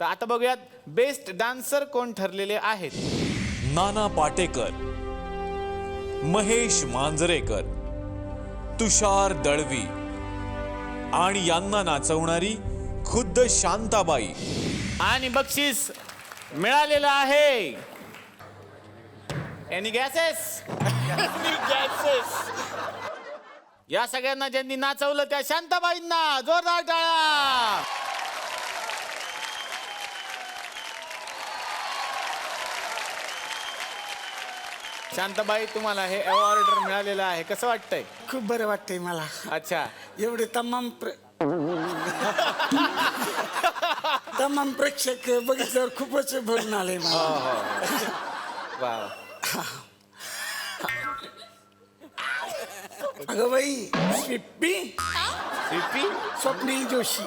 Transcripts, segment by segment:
तर आता बघूयात बेस्ट डान्सर कोण ठरलेले आहेत. नाना पाटेकर, महेश मांजरेकर, तुषार दळवी आणि यांना नाचवणारी खुद्द शांताबाई. आणि बक्षीस मिळालेलं आहे. Any gases? या सगळ्यांना ज्यांनी नाचवलं त्या शांताबाईंना जोरदार टाळ्या. शांताबाई, तुम्हाला हे अवॉर्ड मिळालेलं आहे, कसं वाटतंय? खूप बरं वाटतंय मला. अच्छा. एवढे तमाम तमाम प्रेक्षक बघितल्यावर खूपच भरून आले मला. वा. अगं बाई, शिप्पी शिप्पी? स्वप्नील जोशी,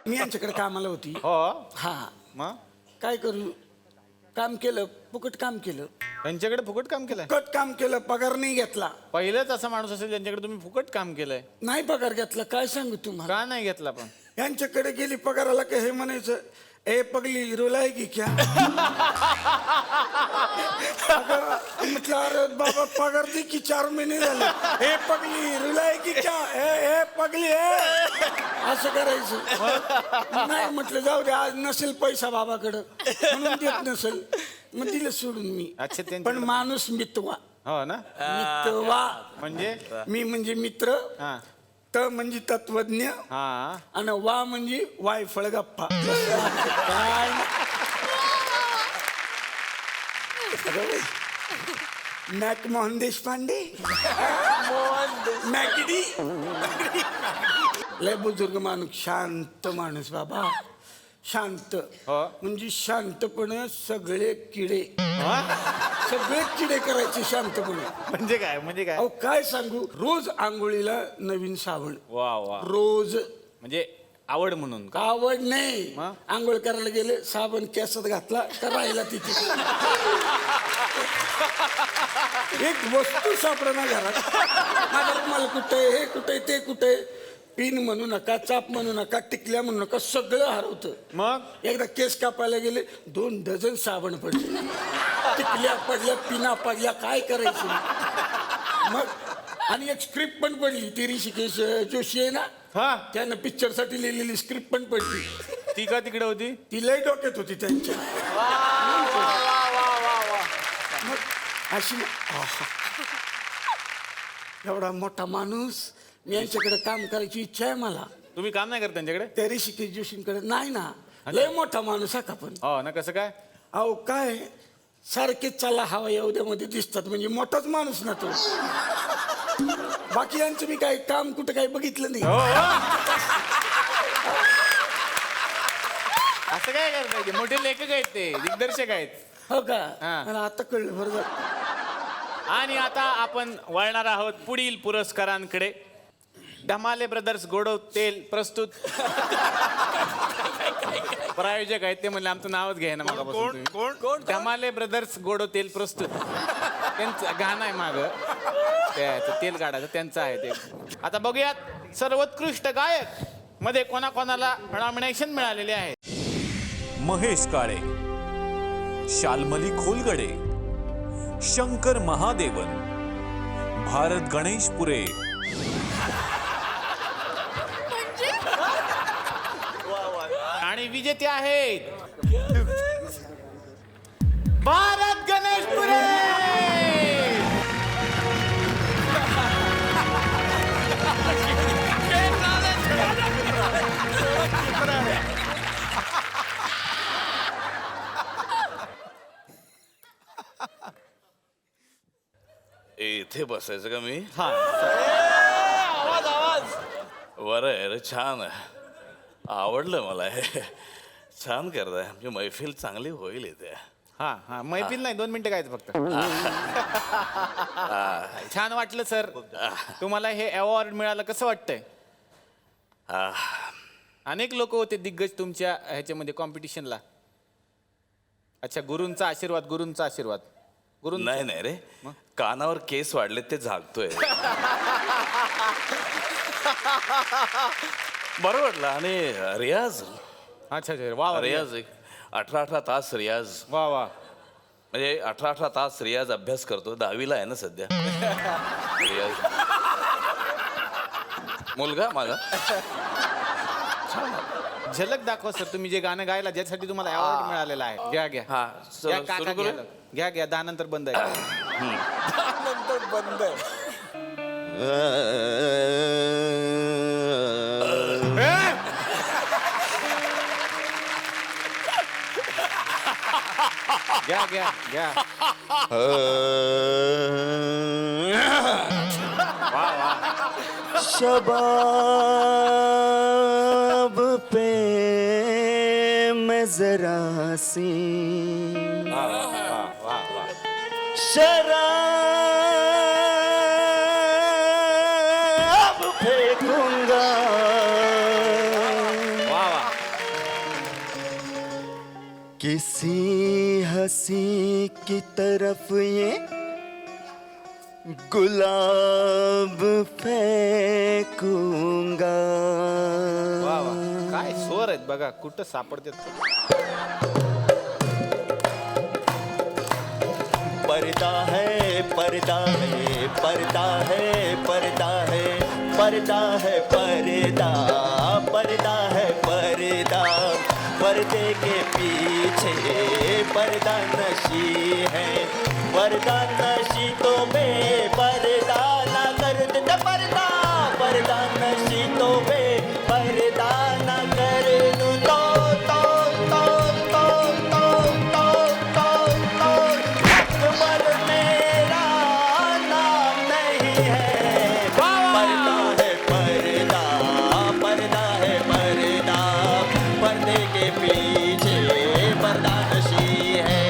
मी यांच्याकडे कामाला होती. हो. हा, मग काय करू, काम केलं, फुकट काम केलं. त्यांच्याकडे फुकट काम केलंय? फुकट काम केलं, पगार नाही घेतला. पहिलेच असा माणूस असेल ज्यांच्याकडे तुम्ही फुकट काम केलंय. नाही पगार घेतला, काय सांगू तुम्हाला. का नाही घेतला पण? यांच्याकडे गेली पगाराला का हे म्हणायचं, ए पगली रुलायगी क्या. म्हटलं अरे बाबा पगार दे की 4 महिने झाले. हे पगली रुलायगी क्या, हे पगली हे असं करायचं. नाही म्हटलं जाऊ दे, आज नसेल पैसा बाबाकडं म्हणून देत नसेल, मग दिलं सोडून मी. अच्छा, त्यांच्याकडे- पण माणूस मितवा. हो ना. मितवा म्हणजे मी म्हणजे मित्र, हा त म्हणजे तत्वज्ञ, हा. आणि वा म्हणजे वायफळ गप्पा. काय मॅक मोहन देशपांडे, मॅकडी. लय बुजुर्ग माणूस, शांत माणूस बाबा, शांत. हो. म्हणजे शांतपणे सगळे किडे, हा? सगळे किडे करायचे शांतपणे. म्हणजे काय? म्हणजे काय? अहो काय सांगू, रोज आंघोळीला नवीन साबण, वा वा. रोज. म्हणजे आवड म्हणून का? आवड नाही, मग? आंघोळ करायला गेले, साबण केसात घातला तर राहिला तिथे. एक वस्तू सापडा घरात. माझ्या मला कुठे, हे कुठे, ते कुठे, पिन म्हणू नका, चाप म्हणू नका, टिकल्या म्हणू नका, सगळं हरवतं. मग एकदा केस कापायला गेले, 2 डझन साबण पडले, टिकल्या पडल्या, पिना पडल्या, काय करायचं. मग आणि एक स्क्रिप्ट पण पडली, ती ऋषिकेश जोशी आहे ना, हा, त्यानं पिक्चर साठी लिहिलेली स्क्रिप्ट पण पडली. ती का तिकडे होती? ती लय डोक्यात होती त्यांच्या. मग अशी आहा. एवढा मोठा माणूस, मी यांच्याकडे काम करायची इच्छा आहे मला. तुम्ही काम नाही करत त्यांच्याकडे? त्या ऋषिकेश जोशींकडे नाही ना, लय मोठा माणूस हा का पण. हो ना. कसं काय? अहो काय, सारखेच चाला हवा एवढ्यामध्ये दिसतात, म्हणजे मोठाच माणूस ना तो. बाकी यांचं मी काय काम कुठं काही बघितलं नाही. असं काय करताय? मोठे लेखक आहेत, ते दिग्दर्शक आहेत. हो का, हा. मला आता कळलं बरं झालं. आणि आता आपण वळणार आहोत पुढील पुरस्कारांकडे. धमाले ब्रदर्स गोडो तेल प्रस्तुत. प्रायोजक आहेत ते म्हणले आमचं नावच घ्या ना मागापासून. कोण? धमाले ब्रदर्स गोडो तेल प्रस्तुत. त्यांचं गाणं आहे माग, तेल काढायचं त्यांचं आहे ते. आता बघूयात सर्वोत्कृष्ट गायक मध्ये कोणाकोणाला नॉमिनेशन मिळालेले आहे. महेश काळे, शाल्मली खोलगडे, शंकर महादेवन, भारत गणेश पुरे, आणि विजेते आहेत भारत गणेश पुरे. इथे बसायचं का मी? हा, बरं आहे रे, छान आहे, आवडलं मला हे. छान करताय, म्हणजे मैफिल चांगली होईल इथे. हा हा. मैफिल नाही, 2 मिनिटं गायचं फक्त. छान वाटलं सर. तुम्हाला हे अवॉर्ड मिळालं, कसं वाटतंय? अनेक लोक होते दिग्गज तुमच्या ह्याच्यामध्ये कॉम्पिटिशनला. अच्छा, गुरूंचा आशीर्वाद, गुरूंचा आशीर्वाद. गुरु नाही नाही रे, कानावर केस वाढले ते झाकतोय. बरं वाटलं. आणि रियाज, अच्छा अच्छा. वा वा. रियाज एक 18 तास रियाज, वा वा. म्हणजे 18 तास रियाज अभ्यास करतो. 10वीला आहे ना सध्या. रियाज मुलगा माझा. झलक दाखवा सर, तुम्ही जे गाणं गायला ज्यासाठी तुम्हाला अवॉर्ड मिळालेला आहे. घ्या घ्या हा घ्या काका, घ्या घ्या घ्या. त्यानंतर बंद आहे. नंतर बंद आहे. घ्या घ्या घ्या. वा वा. शबाब पे मैं जरा सी शराब फेंकूंगा, वा वा. किसी हंसी की तरफ ये गुलाब फेंकूंगा. वा वा. काय स्वर आहेत बघा, कुठं सापडतात. पर्दा है पर्दा है पर्दा है पर्दा है पर्दा है पर्दा पर्दा है पर्दा, पर्दे के पीछे पर्दा नशी है, पर्दा नशी तो बेपर्दा ना कर दे पर्दा, पर्दा नशी तो बेपर्दा ना कर दूं तो अकबर मेरा नाम नहीं है. पर्दा है पर्दा, पर्दा है पर्दा, पर्दे के पीछे पर्दा नशी है,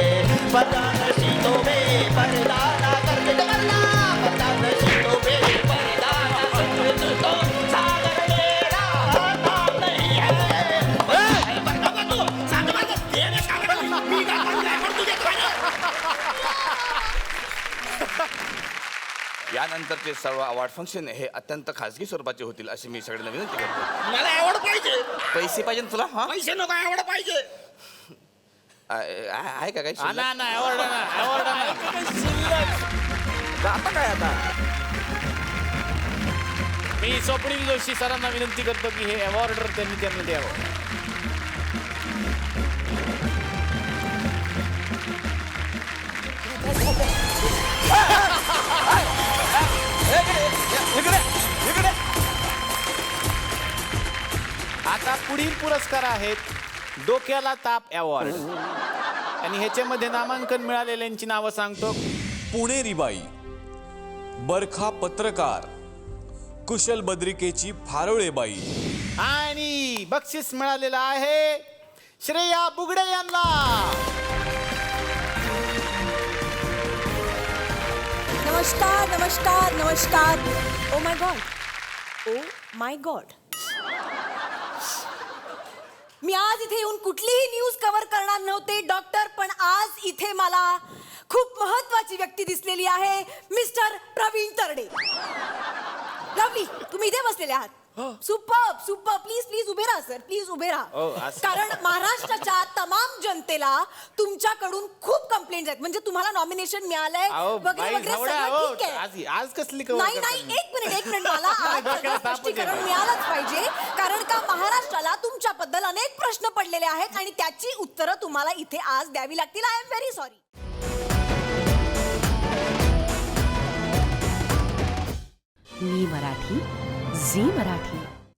पर्दा नशी तो बेपर्दा ना कर दे पर्दा, पर्दा नशी तो बेपर्दा ना कर दे तो सागर मेरा नाम नहीं है. यानंतरचे सर्व अवॉर्ड फंक्शन हे अत्यंत खाजगी स्वरूपाचे होतील अशी मी सगळ्यांना विनंती करतो. मला आवड पाहिजे. पैसे पाहिजे ना तुला? हा पैसे नको, आवड पाहिजे. आहे का काही शिल्लक? ना अवॉर्ड ना अवॉर्ड ना. आता काय आता? मी स्वप्नील जोशी सरांना विनंती करतो की हे अवॉर्ड त्यांनी त्यांना द्यावं. आता पुढील पुरस्कार आहेत डोक्याला ताप अवॉर्ड, आणि ह्याच्यामध्ये नामांकन मिळालेल्यांची नावं सांगतो. पुणेरी बाई, बरखा पत्रकार, कुशल बद्रिकेची फारोळेबाई, आणि बक्षीस मिळालेलं आहे श्रेया बुगडे यांना. नमस्कार नमस्कार नमस्कार. Oh my God, oh my God. मी आज इथे येऊन कुठलीही न्यूज कव्हर करणार नव्हते डॉक्टर, पण आज इथे मला खूप महत्वाची व्यक्ती दिसलेली आहे, मिस्टर प्रवीण तरडे. लवली, तुम्ही इथे बसलेले आहात. Super super. प्लीज प्लीज उभे राहा सर, प्लीज उभे राहा. कारण महाराष्ट्राच्या तमाम जनतेला तुमच्याकडून खूप कंप्लेंट आहेत. म्हणजे तुम्हाला नॉमिनेशन मिळालंय वगैरे वगैरे सगळं ठीक आहे. आज कसली नाही नाही, एक मिनिट मला आज सगळं स्पष्टीकरण मिळालंच पाहिजे. कारण का महाराष्ट्राला तुमच्याबद्दल अनेक प्रश्न पडलेले आहेत आणि त्याची उत्तरं तुम्हाला इथे आज द्यावी लागतील. I am very sorry. मी मराठी, झी मराठी.